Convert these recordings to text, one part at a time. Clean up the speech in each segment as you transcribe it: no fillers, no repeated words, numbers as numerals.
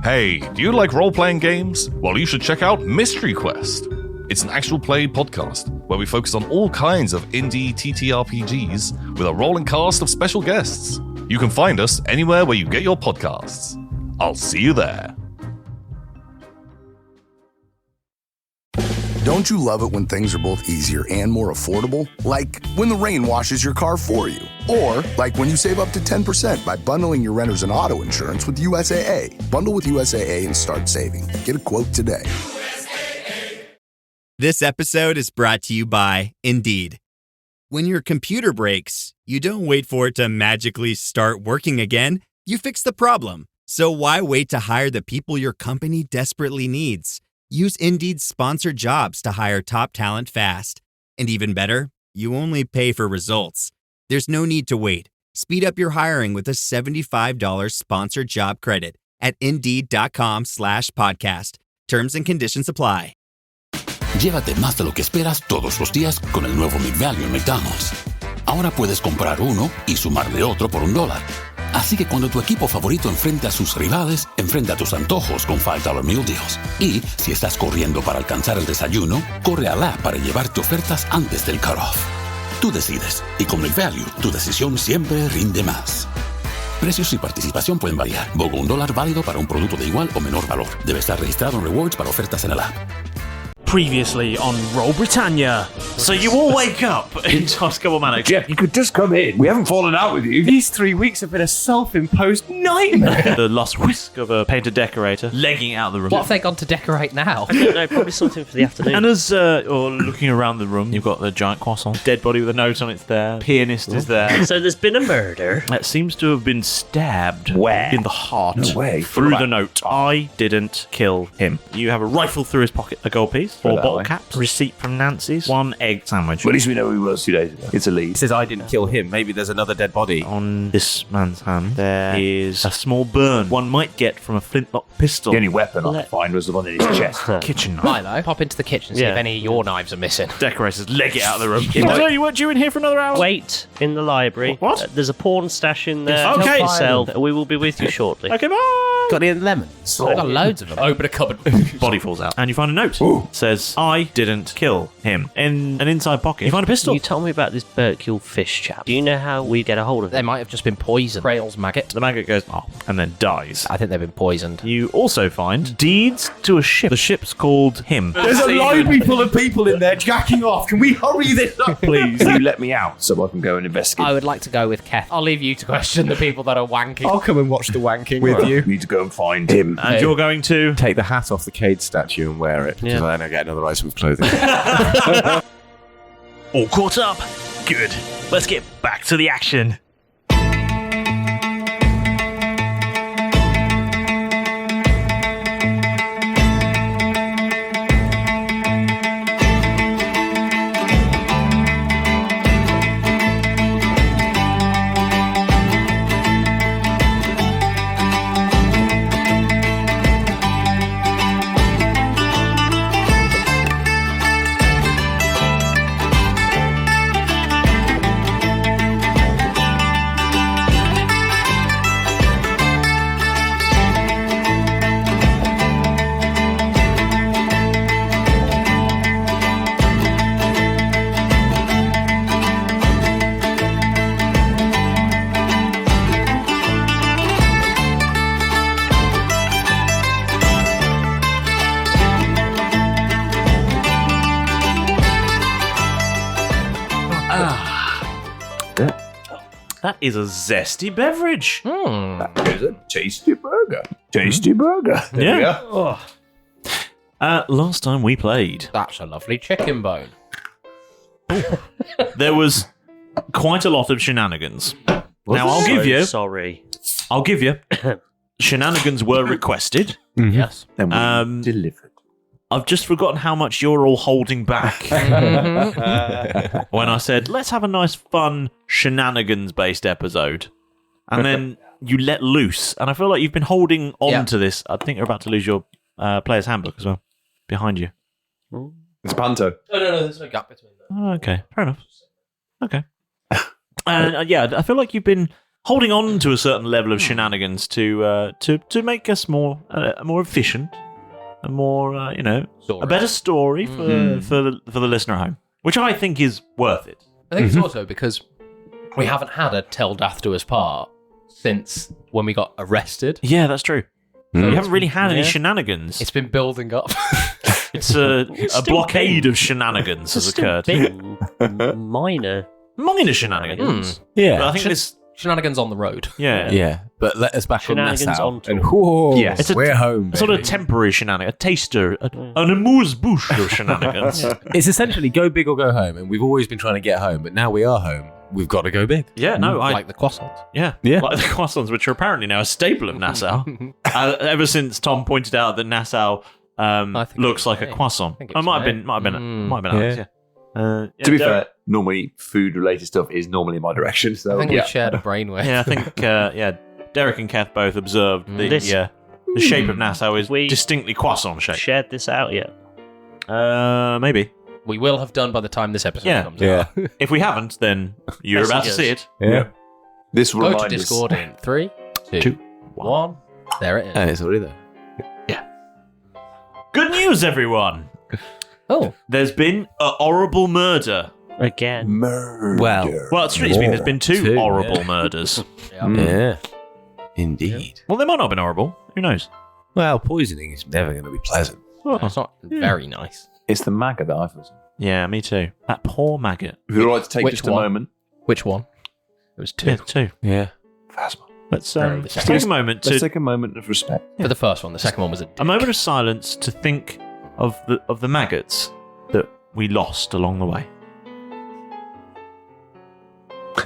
Hey, do you like role-playing games? Well, you should check out Mystery Quest. It's an actual play podcast where we focus on all kinds of indie TTRPGs with a rolling cast of special guests. You can find us anywhere where you get your podcasts. I'll see you there. Don't you love it when things are both easier and more affordable? Like when the rain washes your car for you. Or like when you save up to 10% by bundling your renters and auto insurance with USAA. Bundle with USAA and start saving. Get a quote today. This episode is brought to you by Indeed. When your computer breaks, you don't wait for it to magically start working again. You fix the problem. So why wait to hire the people your company desperately needs? Use Indeed's sponsored jobs to hire top talent fast. And even better, you only pay for results. There's no need to wait. Speed up your hiring with a $75 sponsored job credit at Indeed.com/podcast. Terms and conditions apply. Llévate más de lo que esperas todos los días con el nuevo McValue en McDonald's. Ahora puedes comprar uno y sumarle otro por $1. Así que cuando tu equipo favorito enfrente a sus rivales, enfrenta tus antojos con $5 Meal Deals. Y si estás corriendo para alcanzar el desayuno, corre al app para llevarte ofertas antes del cutoff. Tú decides, y con McValue, tu decisión siempre rinde más. Precios y participación pueden variar. BOGO $1 válido para un producto de igual o menor valor. Debe estar registrado en Rewards para ofertas en el app. Previously on Roll Britannia. So you all wake up in Toscable Manor. Jeff, you could just come in. We haven't fallen out with you. These 3 weeks have been a self-imposed nightmare. The lost whisk of a painter decorator legging out of the room. What have they gone to decorate now? I don't know, probably something for the afternoon. And as you're looking around the room, you've got the giant croissant, dead body with a note on it's there, pianist is there. So there's been a murder. That seems to have been stabbed. Where? In the heart. No way. Through the note. I didn't kill him. You have a rifle through his pocket, a gold piece, 4 bottle caps, receipt from Nancy's, 1 egg sandwich. Well, at least we know who he was 2 days ago. It's a lead. He says I didn't kill him. Maybe there's another dead body. On this man's hand, there is a small burn one might get from a flintlock pistol. The only weapon I could find was the one in his chest. Kitchen knife. Milo, pop into the kitchen and see if any of your knives are missing. Decorators leg it out of the room. No, you weren't due in here for another hour? Wait in the library. What? There's a porn stash in there. Okay. Help yourself. We will be with you shortly. Okay, bye. Got any lemons? I've got loads of them. Open a cupboard. Body falls out. And you find a note. Says, I didn't kill him. In an inside pocket, you find a pistol. You told me about this Berkule fish chap. Do you know how we get a hold of They him? might have just been poisoned. Frail's maggot. The maggot goes, oh, and then dies. I think they've been poisoned. You also find deeds to a ship. The ship's called him. There's a library full of people in there jacking off. Can we hurry this up, please? Will you let me out so I can go and investigate? I would like to go with Keth. I'll leave you to question the people that are wanking. I'll come and watch the wanking with you. We need to go and find him. And you're going to... Take the hat off the Cade statue and wear it. Because then I get another item of clothing. All caught up? Good. Let's get back to the action. That is a zesty beverage. That is a tasty burger. Tasty burger. There we go. Last time we played, That's a lovely chicken bone. there was quite a lot of shenanigans. Now, I'll give you... Sorry. I'll give you... Shenanigans were requested. Yes. Then we delivered. I've just forgotten how much you're all holding back when I said, let's have a nice, fun, shenanigans-based episode. And then you let loose. And I feel like you've been holding on to this. I think you're about to lose your player's handbook as well. Behind you. It's Panto. No, there's no gap between them. Oh, okay, fair enough. Okay. And yeah, I feel like you've been holding on to a certain level of shenanigans to make us more efficient, and more a better story for the listener at home, which I think is worth it. I think it's also because we haven't had a tell death do us part since when we got arrested. Yeah, that's true. We haven't really had any shenanigans. It's been building up. It's a blockade of shenanigans has occurred. Minor shenanigans. Yeah. But I think this Shenanigans on the road. Yeah. But let us back on Shenanigans Nassau. on tour. And whoa, Yes. we're home. sort of baby. temporary shenanigans, a taster, an amuse-bouche of shenanigans. It's essentially go big or go home, and we've always been trying to get home, but now we are home. We've got to go big. Yeah, no, I Like the croissants. Yeah, like the croissants, which are apparently now a staple of Nassau. Ever since Tom pointed out that Nassau looks like a croissant. think it I was might have May. been Alex. Yeah. To be fair, normally food-related stuff is normally in my direction. So I think we shared a brainwave. Yeah, I think Derek and Kath both observed the shape of Nassau is We- distinctly croissant shaped. Shared this out yet? Maybe. We will have done by the time this episode Yeah. comes out. If we haven't, then you're about to see it. Yeah. this will Go to remind us. Discord in 3, 2, Two, 1. There it is. And it's already there. Good news, everyone! Oh, There's been a horrible murder. Again. Murder. Well, strictly speaking, there's been two Two, horrible yeah. murders. Yeah. Indeed. Well, they might not have been horrible. Who knows? Well, poisoning is never going to be pleasant. it's not very nice. It's the maggot that I was. Yeah, me too. That poor maggot. If you'd like to take Which just one? a moment. Which one? It was 2. Yeah, two. Yeah. Phasma. Let's Very take a moment Let's to take a moment of respect. For the first one. The second one was a moment of silence to think of the maggots that we lost along the way.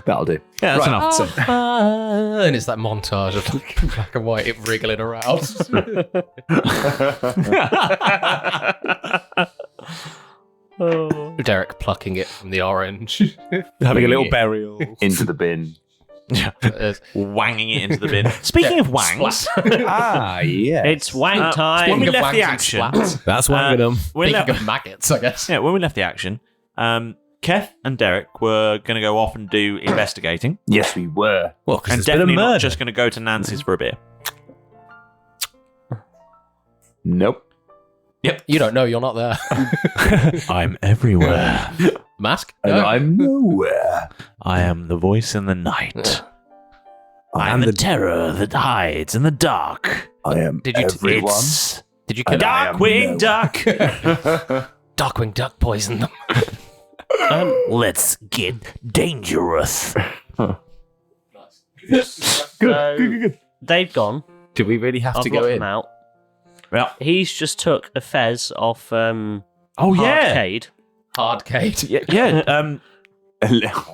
That'll do. Yeah, that's Right. enough. So, and it's that montage of black and white wriggling around. Derek plucking it from the orange. Having a little burial. into the bin. Wanging it into the bin. Speaking of wangs, Yeah. It's wank time. when we Speaking of left the wangs and action, splats. That's one of them. when we Speaking left, of maggots, I guess. yeah, when we left the action, Kev and Derek were going to go off and do investigating, Yes, we were. Well, because and it's been a definitely murder. not just going to go to Nancy's for a beer. Nope. Yep. You don't know. You're not there. I'm everywhere. Mask? And No. I'm nowhere. I am the voice in the night. I am And the the- terror that hides in the dark. I am Did you everyone. It's Did you kill Darkwing Duck. Darkwing Duck poison them? Let's get dangerous. So, they've gone. Do we really have I've to go locked them in? out. Yeah. He's just took a fez off Oh yeah. Arcade. Hardcade. Yeah.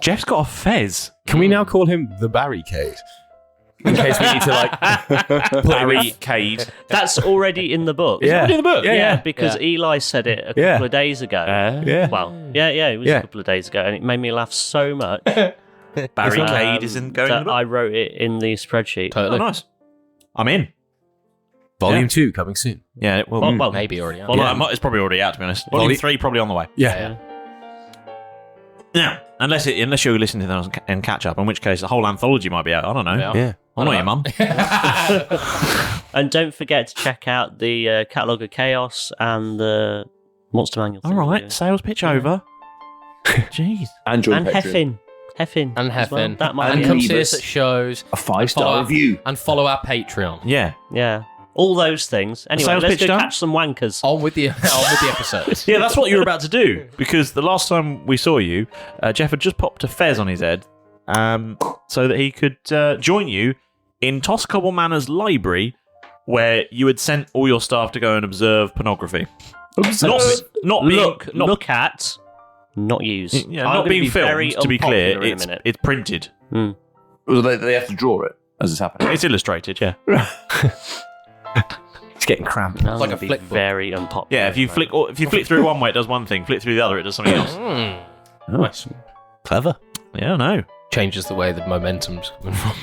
Jeff's got a fez. Can we now call him the barricade? In case we need to, like, Barricade. That's already in the book. Yeah. Already in the book. Yeah, because Yeah. Eli said it a couple Yeah. of days ago. Yeah. Well, yeah, it was Yeah. a couple of days ago, and it made me laugh so much. Barricade isn't going in that the book. I wrote it in the spreadsheet. Oh, Totally. nice. I'm in. Volume 2 coming soon. Yeah. Well, Well, Maybe already. well, no, it's probably already out, to be honest. Volume 3 probably on the way. Yeah. Now, unless you're listening to those and catch up, in which case the whole anthology might be out. I don't know. Yeah. Yeah. I'm not your mum. And don't forget to check out the Catalogue of Chaos and the Monster Manual. All right. Sales pitch over. Jeez. And join And Patreon. Heffin. And as well. Heffin. That might And be come leave see us us at shows. A 5-star Follow review. And follow our Patreon. Yeah. Yeah. All those things. Anyway, sales let's pitch go done? catch some wankers. On with the episode. Yeah, that's what you were about to do. Because the last time we saw you, Jeff had just popped a fez on his head so that he could join you in Toscobble Manor's library, where you had sent all your staff to go and observe pornography. Not Look at, not use. Yeah, I'm not gonna being be very filmed, to be clear. unpopular in a minute. It's printed. Well, they have to draw it as it's happening. It's illustrated, yeah. It's getting cramped. I'm like gonna a be flick book. very unpopular. Yeah, if you flick through one way, it does one thing. Flick through the other, it does something else. Nice. Clever. Yeah, I know. Changes the way the momentum's coming from.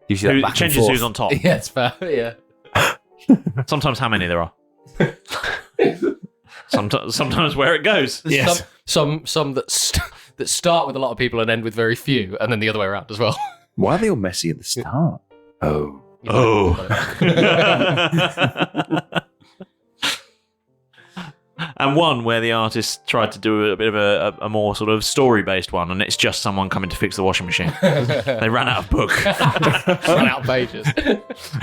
Gives you that Who back and changes forth. who's on top. Yeah, it's fair. Yeah. Sometimes how many there are. Sometimes where it goes. Some that start with a lot of people and end with very few, and then the other way around as well. Why are they all messy at the start? Oh. And one where the artist tried to do a bit of a more sort of story-based one, and it's just someone coming to fix the washing machine. They ran out of book. Run out of pages.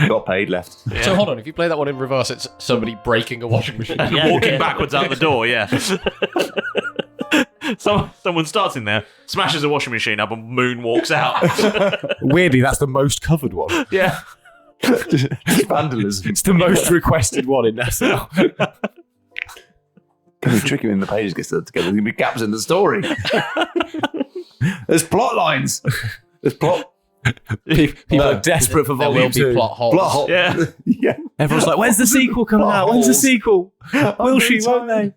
Got paid left. Yeah. So hold on, if you play that one in reverse, it's somebody breaking a washing machine. Walking backwards out the door, yeah. Someone starts in there, smashes a washing machine up, and Moon walks out. Weirdly, that's the most covered one. Yeah. Vandalism. It's the most requested one in Nassau. Can be tricky when the pages get stuck together. There's going to be gaps in the story. There's plot lines. There's plot. People are desperate for There volume will be 2. plot holes. Plot hole. Yeah. Yeah. Everyone's like, when's the sequel coming out? When's the sequel? Will she, won't they?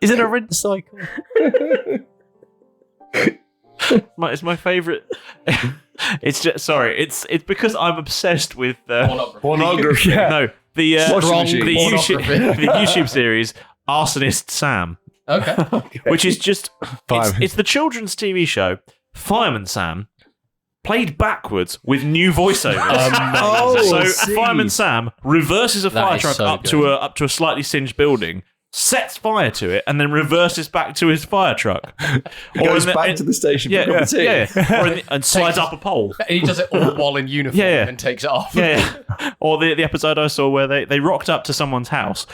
Is it a rinse cycle? It's my favourite. It's just it's because I'm obsessed with Pornography. No, the pornography. the YouTube series Arsonist Sam, Okay. which is just it's the children's TV show Fireman Sam played backwards with new voiceovers. So Fireman Sam reverses a That fire is truck so up to a slightly singed building, sets fire to it, and then reverses back to his fire truck. Goes back to the station for a cup of tea. And slides up a pole. And he does it all while in uniform and takes it off. Yeah. Or the episode I saw where they rocked up to someone's house,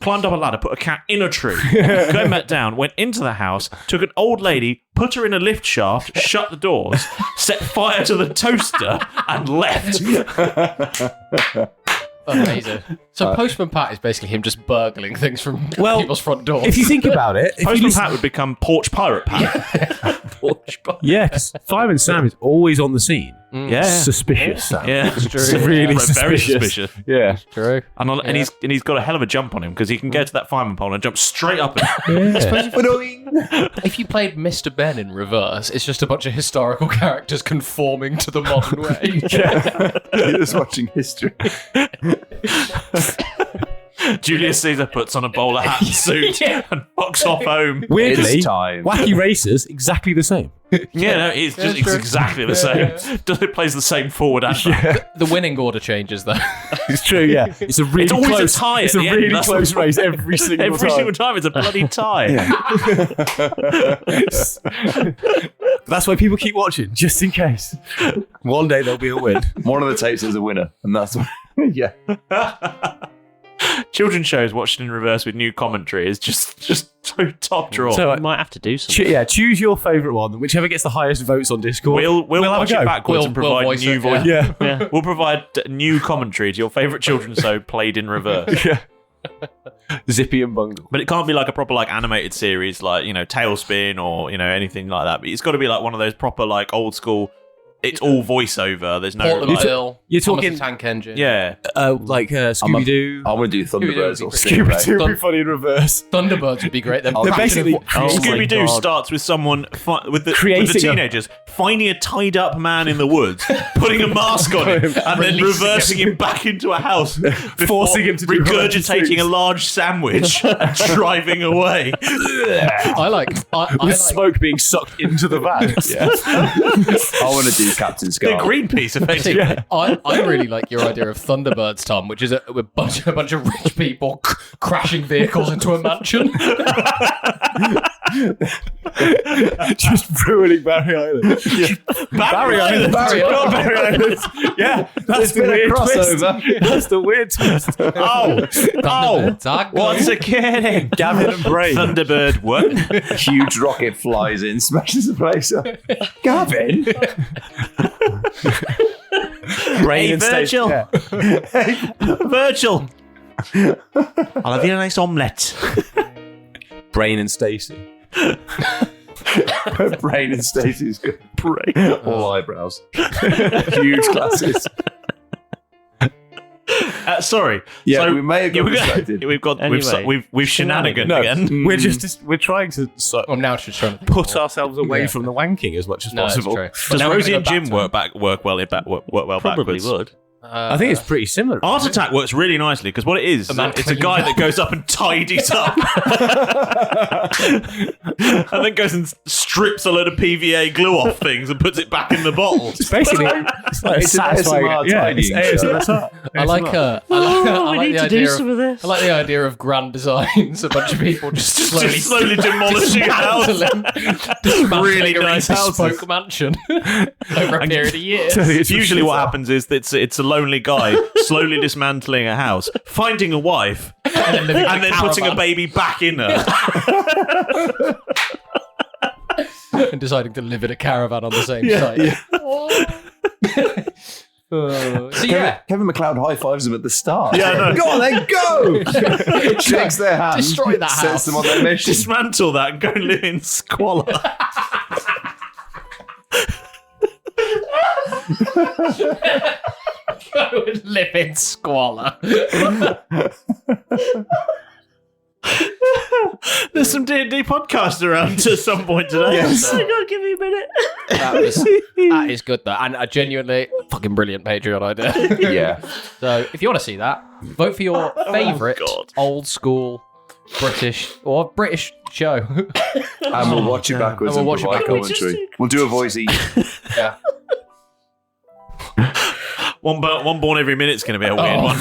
climbed up a ladder, put a cat in a tree, going back down, went into the house, took an old lady, put her in a lift shaft, shut the doors, set fire to the toaster, and left. Amazing. So Postman Pat is basically him just burgling things from people's front doors. If you think about it, Postman Pat would become Porch Pirate Pat. Porch Pirate. yeah, because Fireman Sam is always on the scene. Yeah. Suspicious, Sam. Yeah, It's true. It's really very suspicious. suspicious. Yeah. True. And he's got a hell of a jump on him because he can get to that fireman pole and jump straight up it. If you played Mr. Ben in reverse, it's just a bunch of historical characters conforming to the modern way. You're just watching history. Julius Caesar puts on a bowler hat and suit and fucks off home. Weirdly, It's time. Wacky Racers, exactly the same. Yeah, no, it's exactly the same. It plays the same forward and back. The winning order changes, though. It's true, yeah. It's a really It's always close, a tie. It's at a the really end. That's close the- race every single time. It's a bloody tie. That's why people keep watching, just in case. One day there'll be a win. One of the tapes is a winner, and that's yeah. Children's shows watched in reverse with new commentary is just so top drawer. So, I might have to do something. choose your favourite one. Whichever gets the highest votes on Discord. We'll have watch a go. it backwards We'll and provide voice new it, voice. Yeah. We'll provide new commentary to your favourite children's show played in reverse. Yeah. Zippy and Bungle. But it can't be like a proper like animated series like, Tailspin or, anything like that. But it's got to be like one of those proper like old school, it's all voiceover. There's no Portland like, Bill. you're Thomas talking- the Tank Engine. yeah. Like Scooby-Doo. I'm going to do Thunderbirds or Scooby-Doo Stingray. would be funny in reverse. Thunderbirds would be great. They're They're basically Scooby Doo God. starts with someone with the Creating a- teenagers finding a tied up man in the woods, putting a mask on him, and then reversing him back into a house, before Forcing him to do regurgitating a large sandwich and driving away. I like with smoke being sucked into the van. I want to do Captain The Scarlet. Greenpeace, effectively. I really like your idea of Thunderbirds, Tom, which is a bunch of rich people crashing vehicles into a mansion. Just ruining Barry Island. Barry Island. Barry Island. Yeah, that's the weird crossover. twist. That's the weird twist. Thunderbirds are good. What's a kidding? Gavin and Brain. Thunderbird, what? Huge rocket flies in, smashes the place up. Gavin? Brain Hey, and Stacey. Virgil. Yeah. Virgil. I'll have you a nice omelette. Brain and Stacey. Brain and Stacey's good. Brain. All eyebrows. Huge glasses. Sorry. Yeah, So, we may have got we've distracted. We've shenanigan again. We're trying to I'm now just trying to think put more. ourselves away from the wanking as much as No, it's possible. true. Does Now we're Rosie gonna and go Jim back work well Probably backwards? would. I think it's pretty similar. Art Attack works really nicely because what it is, it's a guy that goes up and tidies up, and then goes and strips a load of PVA glue off things and puts it back in the bottle. It's basically it's like It's an satisfying. ASMR Yeah, tidying it's show. ASMR. I like we need to do some of this. I like the idea of grand designs. A bunch of people just slowly demolishing a house. dismantling Really a nice bespoke mansion over a period of years. Usually what happens is that it's a lonely guy slowly dismantling a house, finding a wife, and then putting a baby back in her. And deciding to live in a caravan on the same site. Kevin McLeod high fives them at the start. Yeah, I know. Go on then, go! Shakes their hand. Destroy that sets house. them on their mission. Dismantle that and go and live in squalor. Go and live in squalor. There's some D&D podcasts around at some point today. Yes. Hang on, give me a minute. That is good though, and a genuinely fucking brilliant Patreon idea. Yeah. So if you want to see that, vote for your favourite God. old school British show. And we'll watch it backwards And and we'll watch it provide backwards. commentary. We'll do a voice each. Yeah. One born every minute's going to be a weird one.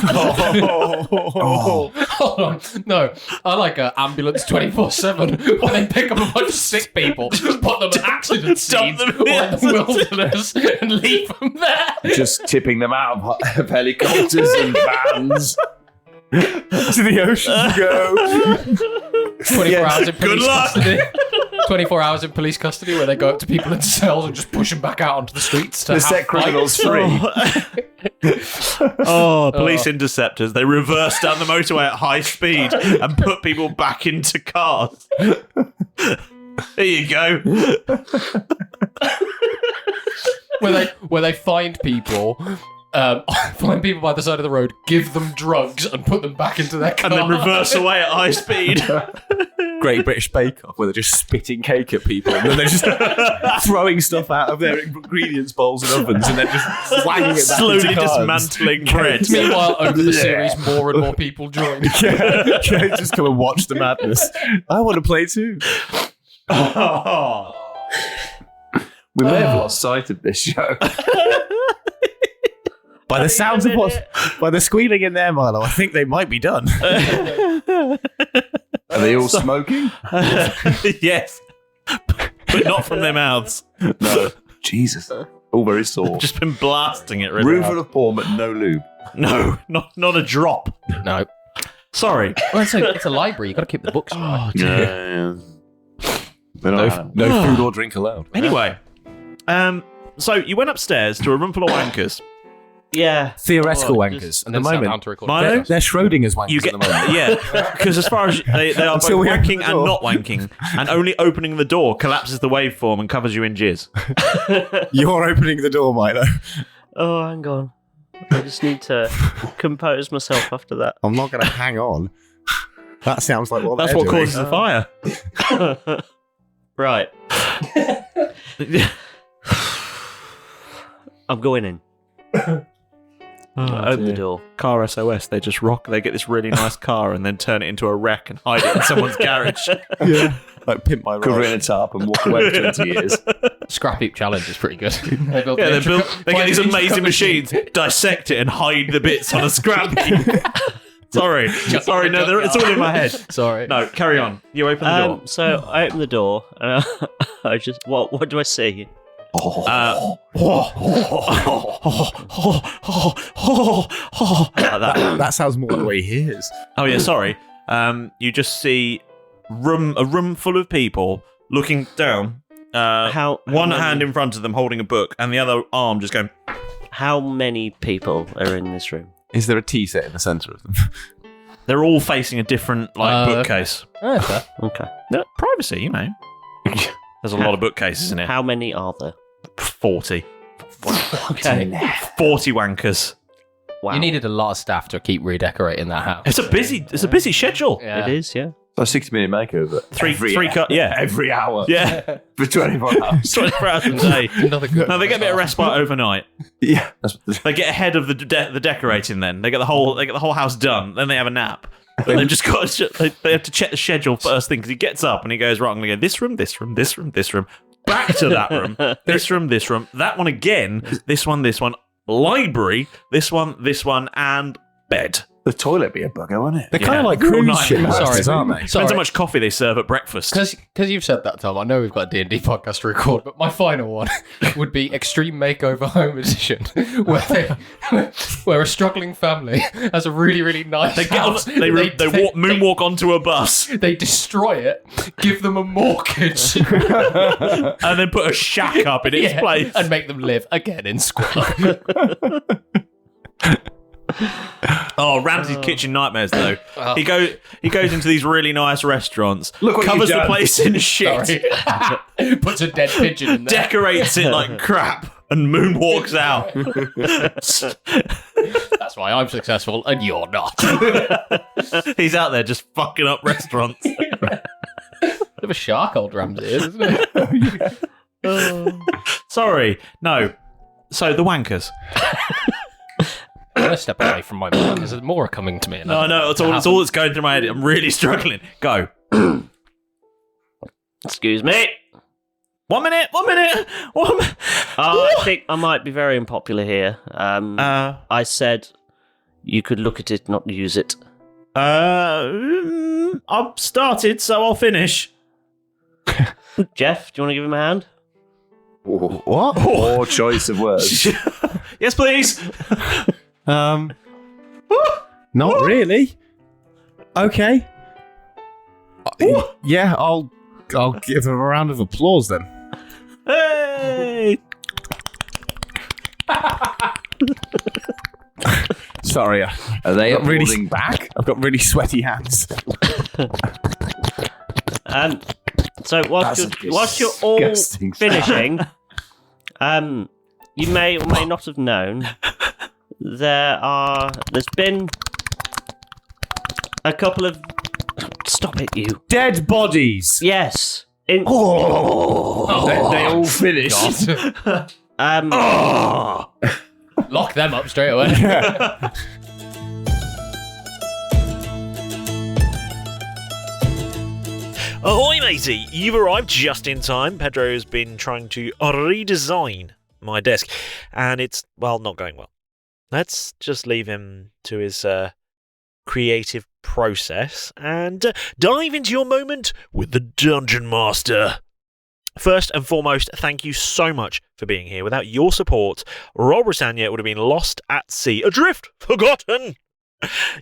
Hold on. No, I like ambulance 24/7 when they pick up a bunch of sick people, put them at accident Dump scenes them or in. in the wilderness and leave them there. Just tipping them out of helicopters and vans. To the ocean go. 24 hours in Good police luck. custody. 24 hours in police custody where they go up to people in cells and just push them back out onto the streets to The have set criminals fights. free. Police interceptors. They reverse down the motorway at high speed and put people back into cars. There you go. where they find people by the side of the road, give them drugs and put them back into their car. And then reverse away at high speed. Great British Bake Off where they're just spitting cake at people and then they're just throwing stuff out of their ingredients bowls and ovens and then just slanging it back Slowly into cars. dismantling bread. Meanwhile, over the series, more and more people join. Yeah, just come and watch the madness. I want to play too. We may have lost sight of this show. By the sounds of by the squealing in there, Milo, I think they might be done. Are they all smoking? Yes. But not from their mouths. No. Jesus. All very sore. Just been blasting it really Room hard. full of porn, but no lube. No, not a drop. No. Sorry. Well, it's a library. You've got to keep the books right. Yeah. No food or drink allowed. Anyway, so you went upstairs to a room full of wankers. Yeah. Theoretical Oh, wankers. And At the then sat down moment, to record. Milo? they're Schrodinger's wankers You get, at the moment. yeah, because as far as they are both Until we open wanking the and door. not wanking, and only opening the door collapses the waveform and covers you in jizz. You're opening the door, Milo. Oh, hang on. I just need to compose myself after that. I'm not going to hang on. That sounds like what That's they're what doing. causes the fire. Right. I'm going in. Open the door. Car SOS. They just rock. They get this really nice car and then turn it into a wreck and hide it in someone's garage. Yeah. Like Pimp My Cover Ride. it in a tarp and walk away for 20 years. Scrap heap challenge is pretty good. They built Yeah, an they get these find an amazing intricate machines, dissect it, and hide the bits on a scrap heap. Sorry, no, it's all in my head. Sorry. No, carry on. You open the door. So I open the door and I just what do I see? That sounds more like the way he hears. Oh yeah, sorry. You just see a room full of people looking down. How One many- hand in front of them holding a book, and the other arm just going. How many people are in this room? Is there a tea set in the centre of them? They're all facing a different bookcase. Oh, fair. Okay. No, privacy, you know. There's a lot of bookcases in it. How many are there? 40. Okay. 40 wankers. Wow. You needed a lot of staff to keep redecorating that house. It's a busy schedule. Yeah. It is, yeah. So 60-minute makeover. Three cut, yeah. Every hour. Yeah. For 24 hours. 24 hours a day. Another good. No, they get a bit of respite overnight. Yeah. They get ahead of the decorating. Then they get the whole house done. Then they have a nap. But they've just got they have to check the schedule first thing because he gets up and he goes, right, I'm going to go this room, this room, this room, this room, back to that room, this room, that one again, this one, library, this one, and bed. The toilet be a bugger, won't it? They're kind of like Real cruise nightmare. ship masters, aren't they? Depends how much coffee they serve at breakfast. Because you've said that, Tom, I know we've got a D&D podcast to record, but my final one would be Extreme Makeover Home Edition, where a struggling family has a really, really nice house. They moonwalk onto a bus. They destroy it, give them a mortgage, and then put a shack up in its place. And make them live again in squalor. Oh, Ramsay's kitchen nightmares though. He goes into these really nice restaurants, Look what covers you've the done. place in shit, Puts a dead pigeon in there. decorates it like crap, and moonwalks out. That's why I'm successful and you're not. He's out there just fucking up restaurants. Bit of a shark, old Ramsay is, isn't it? Sorry, no. So the wankers. I'm going to step away from my mind because more are coming to me. No, it's all that's going through my head. I'm really struggling. Go. Excuse me. 1 minute. I think I might be very unpopular here. I said you could look at it, not use it. I've started, so I'll finish. Jeff, do you want to give him a hand? What? Poor choice of words. Yes, please. Not really. Okay. Yeah, I'll give him a round of applause then. Hey! Sorry, Are they applauding back? I've got really sweaty hands. So whilst you're all disgusting finishing, you may or may not have known there's been a couple of stop it, you Dead bodies. yes. They all finished. Lock them up straight away. Ahoy, matey! You've arrived just in time. Pedro has been trying to redesign my desk, and it's, well, not going well. Let's just leave him to his creative process and dive into your moment with the Dungeon Master. First and foremost, thank you so much for being here. Without your support, Britannia would have been lost at sea, adrift, forgotten.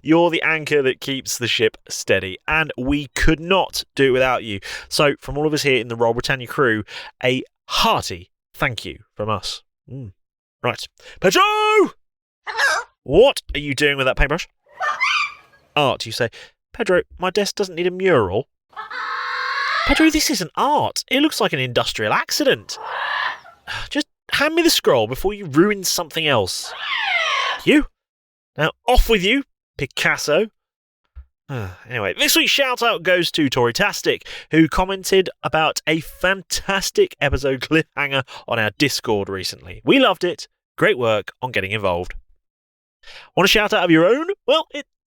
You're the anchor that keeps the ship steady, and we could not do it without you. So, from all of us here in the Britannia crew, a hearty thank you from us. Right. Pedro! What are you doing with that paintbrush? Art, you say. Pedro, my desk doesn't need a mural. Pedro, this isn't art. It looks like an industrial accident. Just hand me the scroll before you ruin something else. You? Now, off with you, Picasso. Anyway, this week's shout-out goes to Torytastic, who commented about a fantastic episode cliffhanger on our Discord recently. We loved it. Great work on getting involved. Want a shout-out of your own? Well,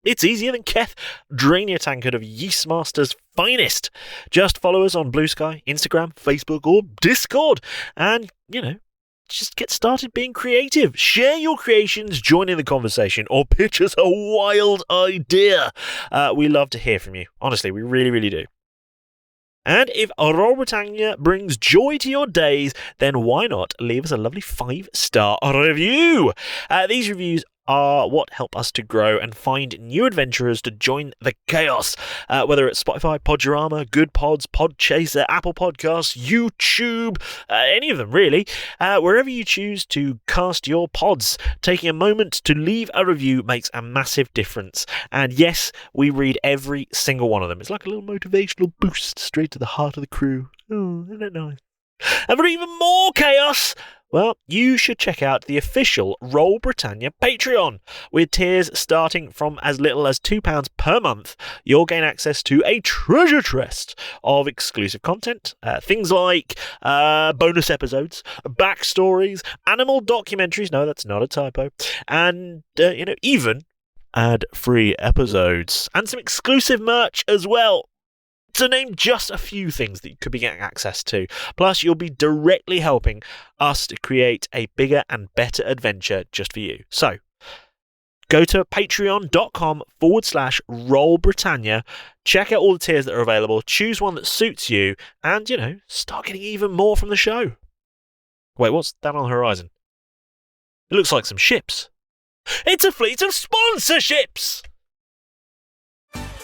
it's easier than Keth, drain your tankard of Yeastmaster's finest. Just follow us on Blue Sky, Instagram, Facebook, or Discord, and, just get started being creative. Share your creations, join in the conversation, or pitch us a wild idea. We love to hear from you. Honestly, we really, really do. And if Britannia brings joy to your days, then why not leave us a lovely 5-star review? These reviews are what help us to grow and find new adventurers to join the chaos. Whether it's Spotify, Podurama, Good Pods, Podchaser, Apple Podcasts, YouTube, any of them really. Wherever you choose to cast your pods, taking a moment to leave a review makes a massive difference. And yes, we read every single one of them. It's like a little motivational boost straight to the heart of the crew. Oh, isn't it nice? And for even more chaos, well, you should check out the official Roll Britannia Patreon. With tiers starting from as little as £2 per month, you'll gain access to a treasure chest of exclusive content. Things like bonus episodes, backstories, animal documentaries, no, that's not a typo, and, even ad-free episodes. And some exclusive merch as well. To name just a few things that you could be getting access to. Plus, you'll be directly helping us to create a bigger and better adventure just for you. So, go to patreon.com/Roll Britannia, check out all the tiers that are available, choose one that suits you, and, start getting even more from the show. Wait, what's that on the horizon? It looks like some ships. It's a fleet of sponsorships!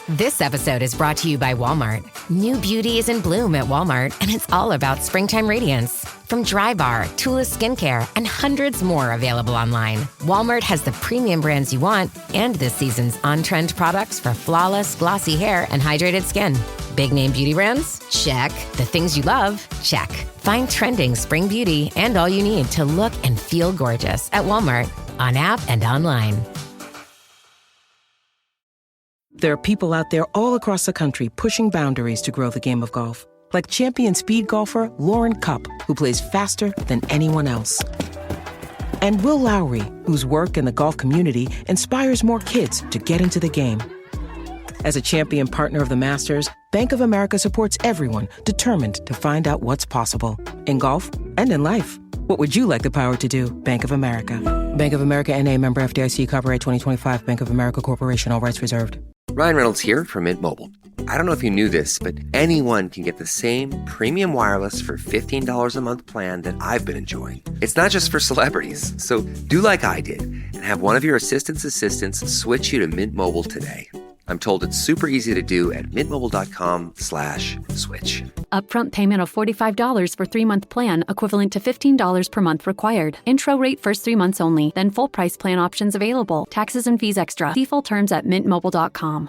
This episode is brought to you by Walmart. New beauty is in bloom at Walmart, and it's all about springtime radiance. From Drybar, Tula Skincare, and hundreds more available online, Walmart has the premium brands you want and this season's on-trend products for flawless, glossy hair and hydrated skin. Big name beauty brands? Check. The things you love? Check. Find trending spring beauty and all you need to look and feel gorgeous at Walmart, on app and online. There are people out there all across the country pushing boundaries to grow the game of golf. Like champion speed golfer Lauren Cupp, who plays faster than anyone else. And Will Lowry, whose work in the golf community inspires more kids to get into the game. As a champion partner of the Masters, Bank of America supports everyone determined to find out what's possible. In golf and in life. What would you like the power to do? Bank of America. Bank of America NA, member FDIC, copyright 2025, Bank of America Corporation, all rights reserved. Ryan Reynolds here from Mint Mobile. I don't know if you knew this, but anyone can get the same premium wireless for $15 a month plan that I've been enjoying. It's not just for celebrities. So do like I did and have one of your assistants switch you to Mint Mobile today. I'm told it's super easy to do at mintmobile.com/switch. Upfront payment of $45 for 3-month plan, equivalent to $15 per month required. Intro rate first 3 months only, then full price plan options available. Taxes and fees extra. See full terms at mintmobile.com.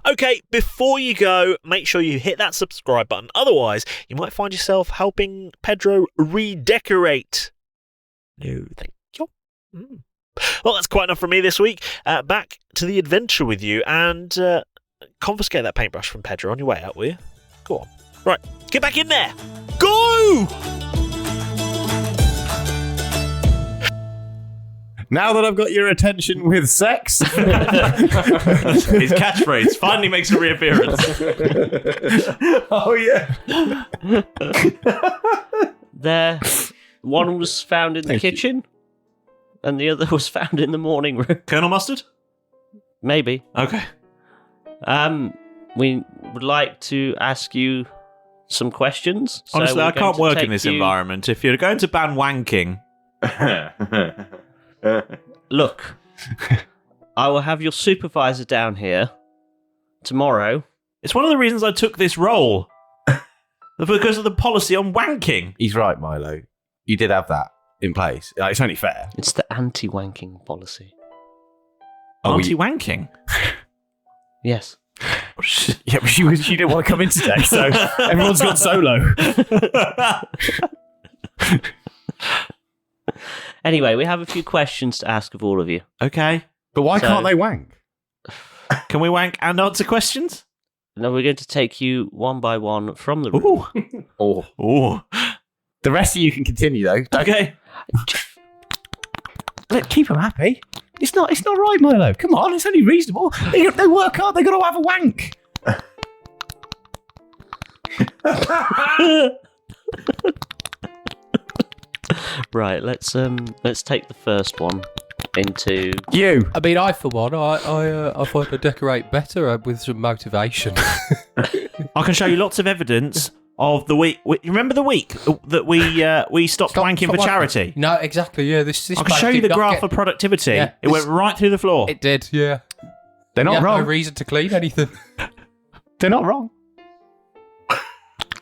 Okay, before you go, make sure you hit that subscribe button. Otherwise, you might find yourself helping Pedro redecorate. No, thank you. Well, that's quite enough from me this week. Back to the adventure with you, and confiscate that paintbrush from Pedro on your way out, will you? Go on. Right, get back in there. Go! Now that I've got your attention with sex. His catchphrase finally makes a reappearance. Oh, yeah. There, one was found in the kitchen. And the other was found in the morning room. Colonel Mustard? Maybe. Okay. We would like to ask you some questions. Honestly, I can't work in this environment. If you're going to ban wanking... Look, I will have your supervisor down here tomorrow. It's one of the reasons I took this role. Because of the policy on wanking. He's right, Milo. You did have that in place. It's only fair. It's the anti-wanking policy. Anti-wanking? Yes. Yeah, but she didn't want to come in today, so everyone's gone solo. Anyway, we have a few questions to ask of all of you. Okay. But why can't they wank? Can we wank and answer questions? No, we're going to take you one by one from the room. Ooh. The rest of you can continue, though. Okay. Look, keep them happy. It's not right, Milo. Come on, it's only reasonable. They work hard. They got to have a wank. Right, let's take the first one into you. I mean, I for one, I find I decorate better with some motivation. I can show you lots of evidence of the week. You remember the week that we stopped wanking for charity? No, exactly. Yeah, this. I can show you the graph of productivity. Yeah, it went right through the floor. It did. Yeah. They're not wrong. No reason to clean anything. They're not wrong.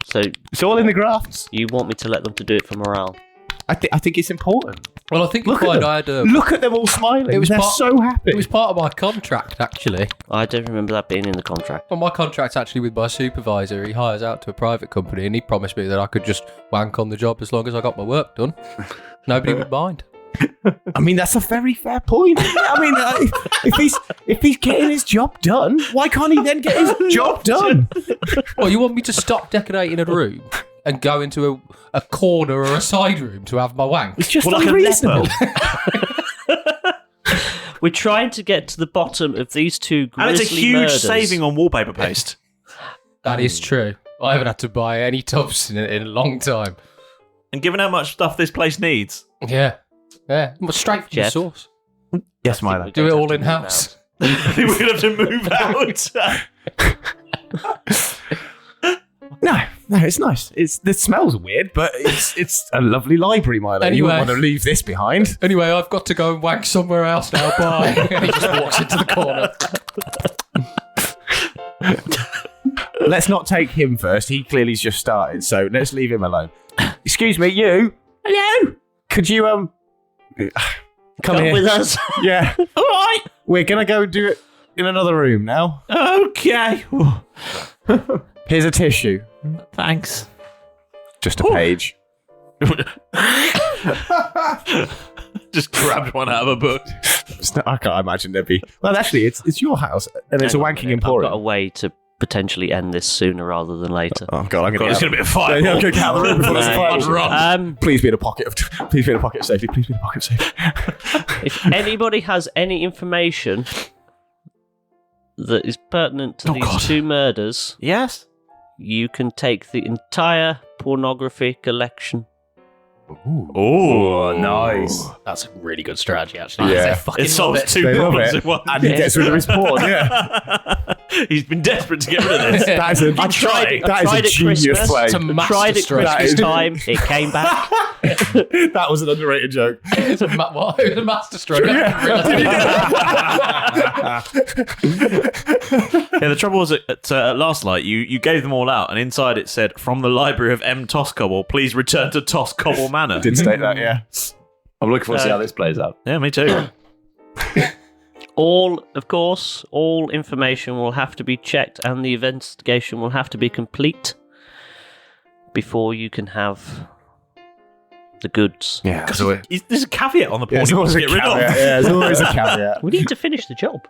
So it's all in the graphs. You want me to let them to do it for morale? I think it's important. Well, I think Look you'll at find them. I had a... Look at them all smiling. They're so happy. It was part of my contract, actually. I don't remember that being in the contract. Well, my contract's actually with my supervisor. He hires out to a private company, and he promised me that I could just wank on the job as long as I got my work done. Nobody would mind. I mean, that's a very fair point. I mean, if he's getting his job done, why can't he then get his job done? Well, you want me to stop decorating a room and go into a corner or a side room to have my wank? It's just unreasonable. We're trying to get to the bottom of these two grisly And it's a huge murders. saving on wallpaper paste. That is true. I haven't had to buy any tubs in a long time. And given how much stuff this place needs. Yeah. Yeah. Straight from the Jeff? source. Yes, Milo. Do it all in house. I think we're going to have to move out. No, it's nice. The smell's weird, but it's a lovely library, Milo. Anyway. You wouldn't want to leave this behind. Anyway, I've got to go and wank somewhere else now. Bye. And he just walks into the corner. Let's not take him first. He clearly's just started, so let's leave him alone. Excuse me, you. Hello. Could you come here with us? Yeah. All right. We're gonna go do it in another room now. Okay. Here's a tissue. Thanks. Just a page. Just grabbed one out of a book. I can't imagine there'd be. Well, actually, it's your house, and it's a wanking emporium. I've got a way to potentially end this sooner rather than later. Oh God, I'm gonna There's going to be a fire. Yeah, get out of the room before there's a fire. Run. Please be in a pocket of. Please be in a pocket of safety. Please be in a pocket of safety. If anybody has any information that is pertinent to these two murders, yes, you can take the entire pornography collection. Oh, nice. That's a really good strategy, actually. Yeah. It solves two They love problems it. in one. And he gets rid of his porn, yeah. He's been desperate to get rid of this. That is a, I tried it. that is tried a at genius Christmas. play. Tried it Christmas time. It came back. That was an underrated joke. It's a what? It was a master stroke. Yeah, the trouble was at last light, you gave them all out, and inside it said, "From the library of M. Toscobble, please return to Toscobble Manor." Did state that, yeah. I'm looking forward to see how this plays out. Yeah, me too. All information will have to be checked, and the investigation will have to be complete before you can have the goods. Yeah, There's a caveat on the porn. there's you want always to a get rid caveat. of. Yeah, there's always a caveat. We need to finish the job.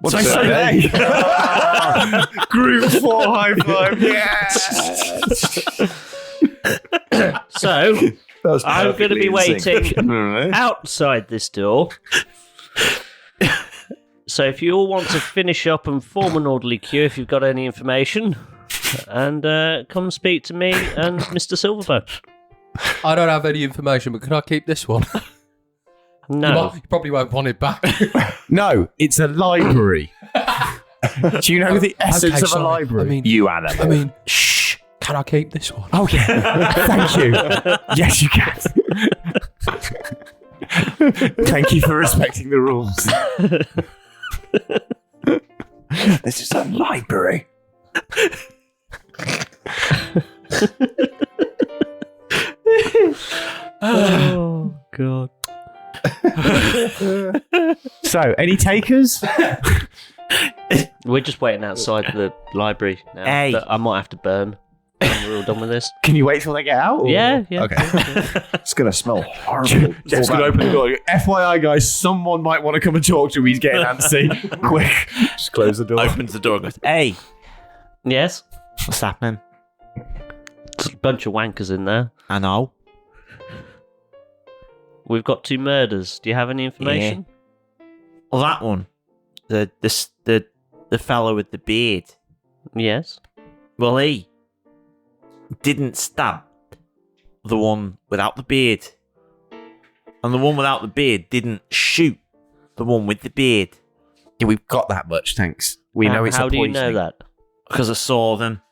What did I say? Group 4 high five. Yes. So, I'm going to be waiting outside this door. So if you all want to finish up and form an orderly queue if you've got any information, and come speak to me and Mr. Silverbow. I don't have any information, but can I keep this one? No. You probably won't want it back. No, it's a library. Do you know the essence of a library? I mean, you animal. I mean, shh. Can I keep this one? Oh, yeah. Thank you. Yes, you can. Thank you for respecting the rules. This is a library. Oh, God. So, any takers? We're just waiting outside the library now. Hey. That I might have to burn when we're all done with this. Can you wait till they get out? or- Yeah. Okay. It's going to smell horrible. Jeff's going to open the door. FYI, guys, someone might want to come and talk to him. He's getting antsy. Quick. Just close the door. Opens the door and goes, "Hey, Yes? what's happening?" There's a bunch of wankers in there. I know. We've got 2 murders. Do you have any information? Well, that one, the fellow with the beard. Yes. Well, he didn't stab the one without the beard, and the one without the beard didn't shoot the one with the beard. Yeah, we've got that much, thanks. We know it's How a do you poisoning. know that? Because I saw them.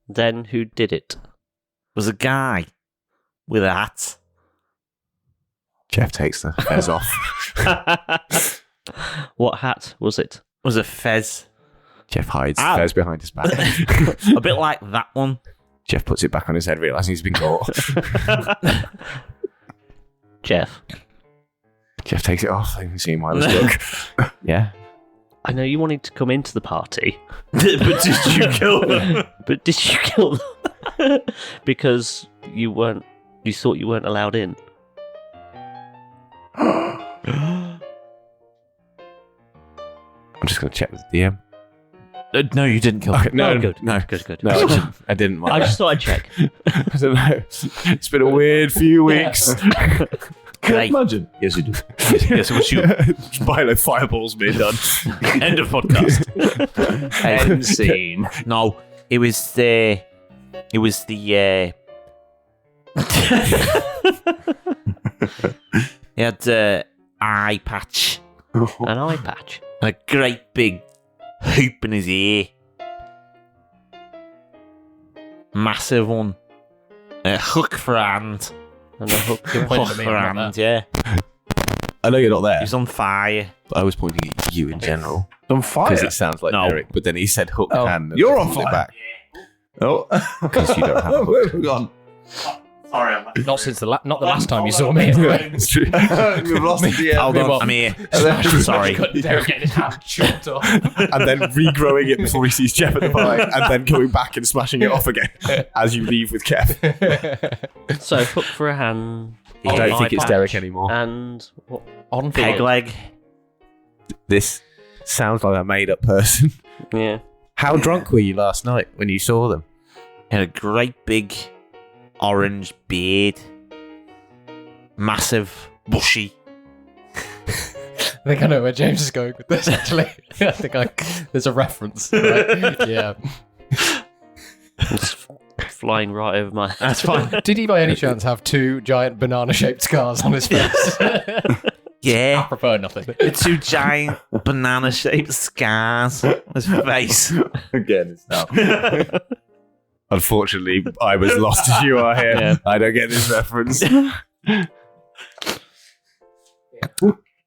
Then who did it? Was a guy with a hat. Jeff takes the fez off. What hat was it? Was a fez. Jeff hides Ow. fez behind his back. A bit like that one. Jeff puts it back on his head, realising he's been caught. Jeff takes it off. You can see him look. Yeah. I know you wanted to come into the party. But did you kill them? But did you kill them? Because you thought you weren't allowed in. I'm just going to check with the DM. No, you didn't kill them. Okay, no, good. No, Good. No, I didn't. I just thought I'd check. I don't know. It's been a weird few weeks. Great. Imagine. Yes, you do. Yes, it was shoot. Bilo fireballs me done. End of podcast. End scene. No, it was the he had eye patch. An eye patch. And a great big hoop in his ear. Massive one. A hook for a hand. And a hook for a hand, yeah. I know you're not there. He's on fire. But I was pointing at you in general. On fire? Because it sounds like No. Eric, but then he said hook hand. And you're on flipped it fire. back. Oh. Because you don't have a Where hook. have we gone? Sorry, I'm Not since the last time you saw me. Anyway. It's true. We've lost the Hold on, I'm here. Sorry. Derek getting his hand chopped off. And then regrowing it before he sees Jeff at the pie, and then coming back and smashing it off again as you leave with Kev. So, hook for a hand. I don't think it's patch, Derek anymore. And what? On Peg leg. This sounds like a made-up person. Yeah. How drunk were you last night when you saw them? He had a great big orange beard. Massive, bushy. I think I know where James is going with this, actually. I think there's a reference. Right? Yeah. It's flying right over my head. That's fine. Did he by any chance have 2 giant banana-shaped scars on his face? Yeah. I prefer nothing. The 2 giant banana-shaped scars on his face. Again, it's now. Unfortunately, I was lost as you are here. Yeah. I don't get this reference. I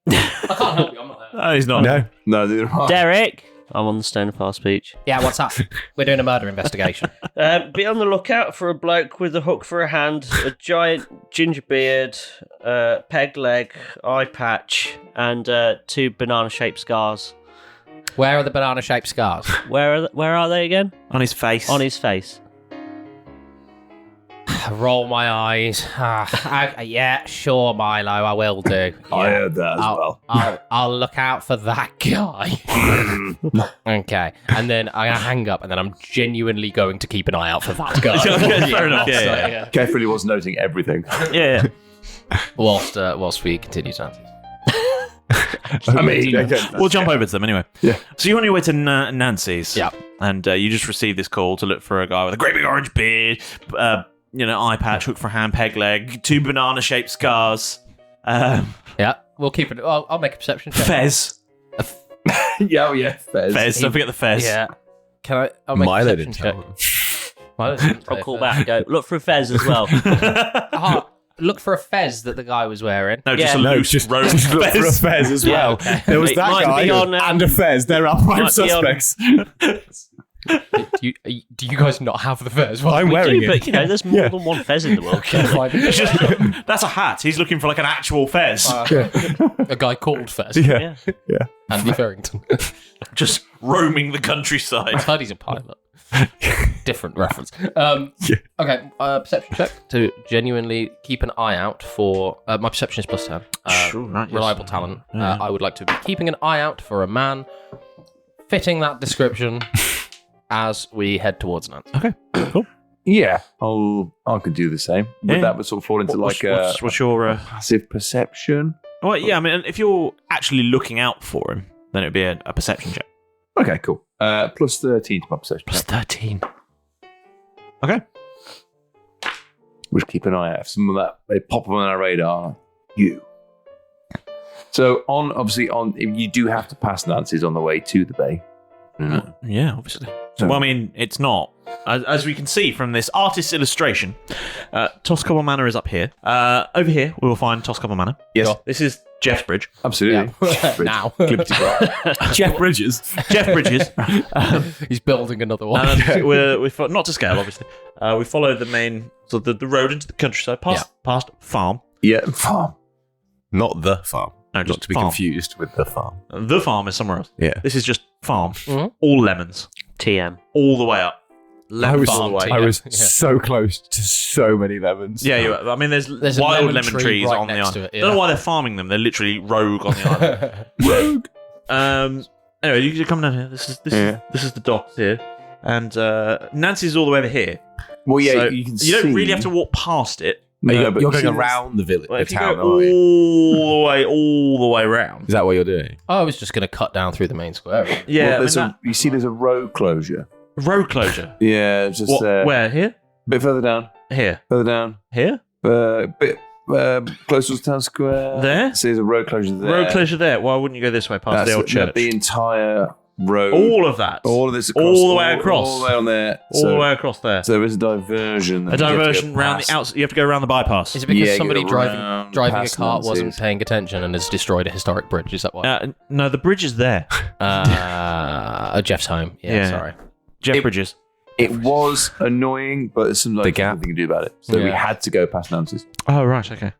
can't help you, I'm not there. No, he's not. No. No, neither am I. Derek! I'm on the Stone of Fast speech. Yeah, what's up? We're doing a murder investigation. Be on the lookout for a bloke with a hook for a hand, a giant ginger beard, peg leg, eye patch, and 2 banana-shaped scars. Where are the banana-shaped scars? Where are they again? On his face. On his face. Roll my eyes. Yeah, sure, Milo, I will do. I heard that as well. I'll look out for that guy. Okay, and then I hang up, and then I'm genuinely going to keep an eye out for that guy. Fair enough. Yeah. Kev really was noting everything. Yeah. Whilst we continue to answer. I mean, We'll jump over to them anyway. Yeah. So you're on your way to Nancy's. Yeah. And you just received this call to look for a guy with a great big orange beard, eye patch, hook for a hand, peg leg, 2 banana-shaped scars. Yeah, we'll keep it. I'll make a perception check. Fez. yeah, Fez. Fez, don't forget the Fez. Yeah. I'll make Milo a didn't perception tell check. Milo didn't I'll say call Fez. back and go, look for a Fez as well. Look for a fez that the guy was wearing. No, just Yeah. a No, loose rogue Just look for a Fez. Fez as well. okay. There was It that might guy be on, and a Fez. They're our prime might be on- suspects. Do you guys not have the fez? Well, I'm wearing do, it. but there's more than one Fez in the world. It's just- that's a hat. He's looking for like an actual Fez. a guy called Fez. Yeah. Andy Farrington. Just roaming the countryside. I heard he's a pilot. Different reference. Okay, perception check to genuinely keep an eye out for. My perception is +10. Sure, right, yes. Reliable talent. Yeah. I would like to be keeping an eye out for a man fitting that description as we head towards Nancy. Okay, cool. Yeah, I could do the same. But Yeah. that would sort of fall into What's your passive perception. Well, yeah, I mean, if you're actually looking out for him, then it'd be a perception check. Okay, cool. +13 to my perception. +13. Okay. We'll just keep an eye out. If some of that they pop up on our radar, you. So you do have to pass Nancy's on the way to the bay. Yeah, obviously. So- Well, I mean, it's not. As we can see from this artist's illustration, Toscobble Manor is up here. Over here, we will find Toscobble Manor. Yes. This is Jeff's bridge. Absolutely. Yeah. Now. Jeff Bridges. Jeff Bridges. He's building another one. And we not to scale, obviously. We follow the main, so the road into the countryside, past farm. Yeah, farm. Not the farm. No, Not just to be farm. confused with the farm. The farm is somewhere else. Yeah. This is just farm. Mhm. All lemons. TM. All the way up. Lemons all the way. I was so close to so many lemons. Yeah, I mean, there's a wild lemon lemon tree trees right on the next island. to it, I don't know yeah. why they're farming them. They're literally rogue on the island. Rogue. Anyway, you come down here. This is the docks here, and Nancy's all the way over here. Well, yeah, So you can you don't see- really have to walk past it. You're but going see this- around the village, Well, the if you town, go aren't you? all the way around. Is that what you're doing? I was just going to cut down through the main square. Yeah, Well, you see there's a road closure. road closure. Yeah, it's just What, where? Here? a bit further down. Here? Further down. Here? A bit closer to town square. There? See, there's a road closure there. Road closure there. Why wouldn't you go this way past the old church? The entire road. All of that. All of this All the way across. All the way on there. All the way across there. So there is a diversion. A diversion round the outside. You have to go around the bypass. Is it because Yeah, somebody go driving around a past cart wasn't Nancy's. paying attention and has destroyed a historic bridge? Is that why? No, the bridge is there. Jeff's home. Yeah, sorry. Jeff Bridges. It was annoying, but there's some nothing you can do about it. So we Yeah. had to go past Nancy's. Oh, right, okay.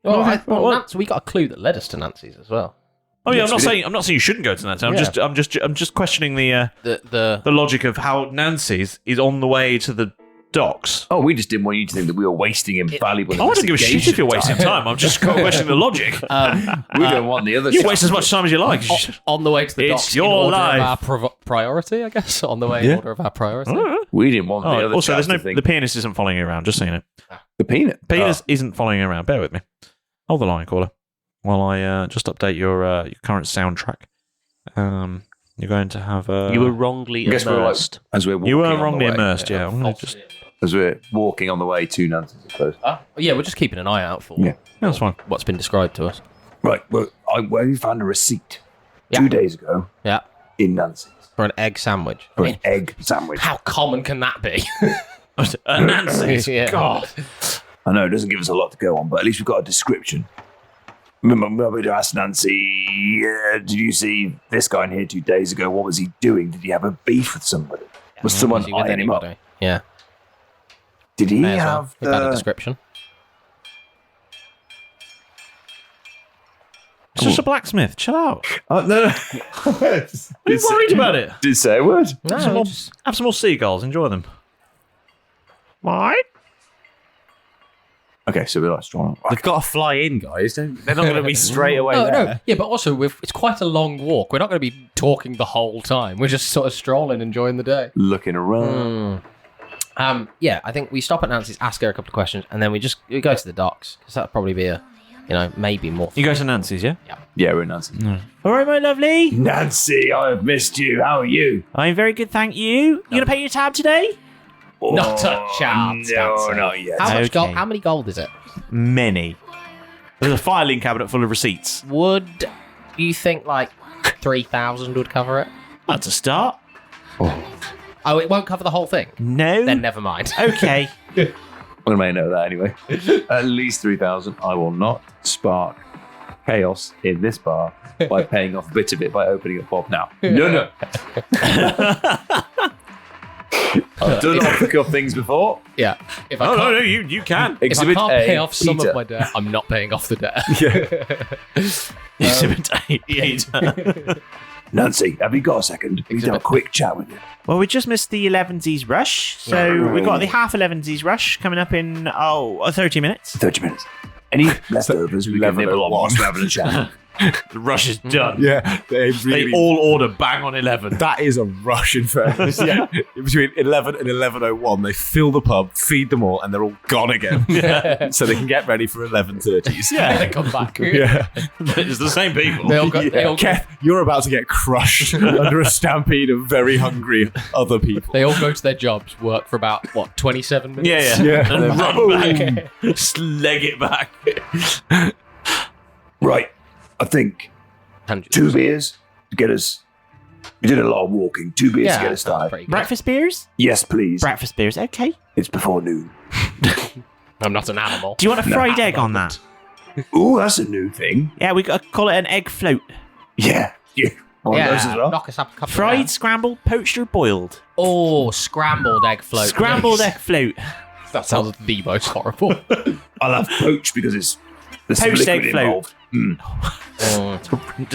Nancy, we got a clue that led us to Nancy's as well. Oh yeah, Yes, I'm not saying you shouldn't go to Nancy. I'm just questioning the the logic of how Nancy's is on the way to the docks. Oh, we just didn't want you to think that we were wasting valuable. I don't give a shit if you're wasting time. I'm just questioning the logic. We don't want the other. You waste as much time as you like. On the way to the It's docks, your in order life. of our priority, I guess. On the way in order of our priority. We didn't want the other. Also, there's chaps no to think- the penis isn't following you around. Just saying it. the peanut. Penis isn't following you around. Bear with me. Hold the line, caller. While I just update your current soundtrack. You're going to have. You were wrongly I guess we're like, immersed. as we're walking You were on the wrongly way. immersed. Yeah, I'm gonna just. As we're walking on the way to Nancy's, I suppose. Yeah, we're just keeping an eye out for That's fine. what's been described to us. Right. Well, we found a receipt Yeah. 2 days ago Yeah, in Nancy's for an egg sandwich. for an egg sandwich. How common can that be? Nancy's. Yeah. God. I know it doesn't give us a lot to go on, but at least we've got a description. Remember we asked Nancy, did you see this guy in here 2 days ago? What was he doing? Did he have a beef with somebody? Was someone Was he with eyeing him up? anybody? Yeah. Did he May as well. have We've had a the... description. It's just a blacksmith. Chill out. Oh, no. Are you worried about it? Did say a word? Have some more seagulls. Enjoy them. Right. Okay, so we're like strong. They've got to fly in, guys. They're not going to be straight away No, there. no. Yeah, but also it's quite a long walk. We're not going to be talking the whole time. We're just sort of strolling, enjoying the day. Looking around. Yeah, I think we stop at Nancy's, ask her a couple of questions, and then we go to the docks because that'd probably be maybe more. You go to Nancy's, yeah? Yeah, we're in Nancy. All right, my lovely. Nancy, I have missed you. How are you? I'm very good, thank you. You gonna pay your tab today? Not a chance. No, Nancy. not yet. How much Okay. gold? How many gold is it? Many. There's a filing cabinet full of receipts. Would you think like 3,000 would cover it? That's a start. Oh, it won't cover the whole thing. No. Then never mind. Okay. I may know that anyway. At least 3,000. I will not spark chaos in this bar by paying off a bit of it by opening up Bob now. No. I've done off-the-cuff things before. Yeah. If I No, can't, no, you can. if I Exhibit can't A, pay off some Peter. of my debt, I'm not paying off the debt. Exhibit 8. Nancy, have you got a second? We need to have a quick chat with you. Well, we just missed the 11s rush, so we've got the half 11s rush coming up in 30 minutes. 30 minutes. Any leftovers we can nibble on whilst we're having a chat? The rush is done. Yeah, they They all order bang on 11. That is a rush in fairness. Yeah. Between 11 and 11:01, they fill the pub, feed them all, and they're all gone again. So they can get ready for 11:30s. Yeah. They come back. Yeah. It's the same people. They all got, they all go, Kev, you're about to get crushed under a stampede of very hungry other people. they all go to their jobs, work for about, 27 minutes? Yeah. Yeah. And run back. Just leg it back. Right. I think 2 beers to get us... We did a lot of walking. 2 beers to get us started. pretty good. Breakfast beers? Yes, please. Breakfast beers, okay. It's before noon. I'm not an animal. Do you want a fried egg on that? Ooh, that's a new thing. Yeah, we got to call it an egg float. Yeah. One of those as well. Knock us up a couple Fried, of scrambled, poached, or boiled? Oh, scrambled egg float. Scrambled egg float. That sounds the most horrible. I love poached because there's some Poached liquid egg float. involved.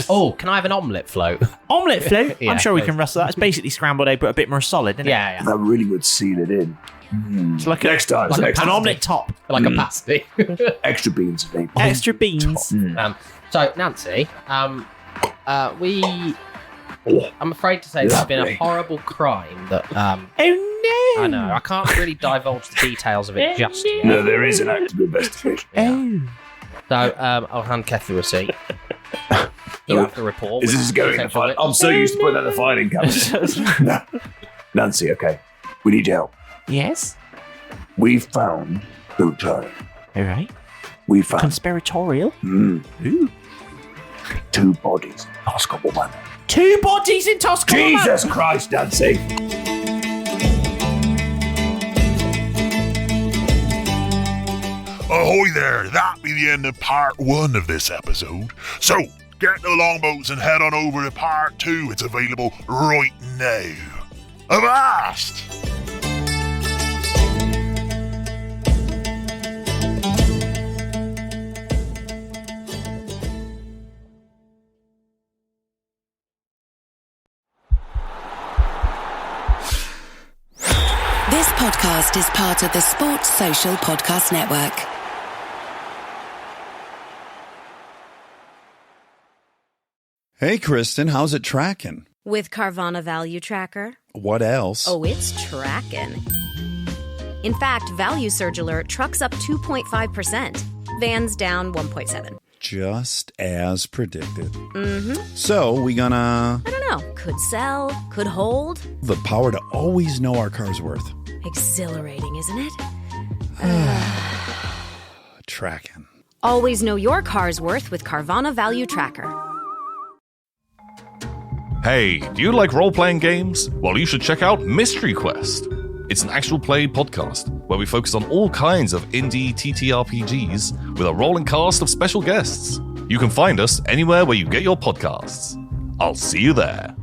Oh, can I have an omelette float? Omelette float? Yeah, I'm sure we please. can rustle that. It's basically scrambled egg, but a bit more solid, isn't it? Yeah. That really would seal it in. It's like Next time. Like next an time. omelette top. Like a pasty. Extra beans. Maybe. Extra beans. So, Nancy, I'm afraid to say there's been a horrible crime that. Oh no! I know. I can't really divulge the details of it just yet. No, there is an active investigation. So, I'll hand Keith the receipt. You have the report. Is this going in the file? I'm so used to putting that in the filing cabinet. No. Nancy, okay. We need your help. Yes? We found Britannia. All right. We found Conspiratorial? Ooh. 2 bodies. Toscable man. 2 bodies in Toscana? Jesus Christ, Nancy. Ahoy there, that be the end of part 1 of this episode. So, get the longboats and head on over to part 2. It's available right now. Avast! This podcast is part of the Sports Social Podcast Network. Hey, Kristen, how's it tracking? With Carvana Value Tracker. What else? Oh, it's tracking. In fact, Value Surge Alert trucks up 2.5%. Vans down 1.7%. Just as predicted. Mm-hmm. So, we gonna... I don't know. Could sell, could hold. The power to always know our car's worth. Exhilarating, isn't it? Tracking. Always know your car's worth with Carvana Value Tracker. Hey, do you like role-playing games? Well, you should check out Mystery Quest. It's an actual play podcast where we focus on all kinds of indie TTRPGs with a rolling cast of special guests. You can find us anywhere where you get your podcasts. I'll see you there.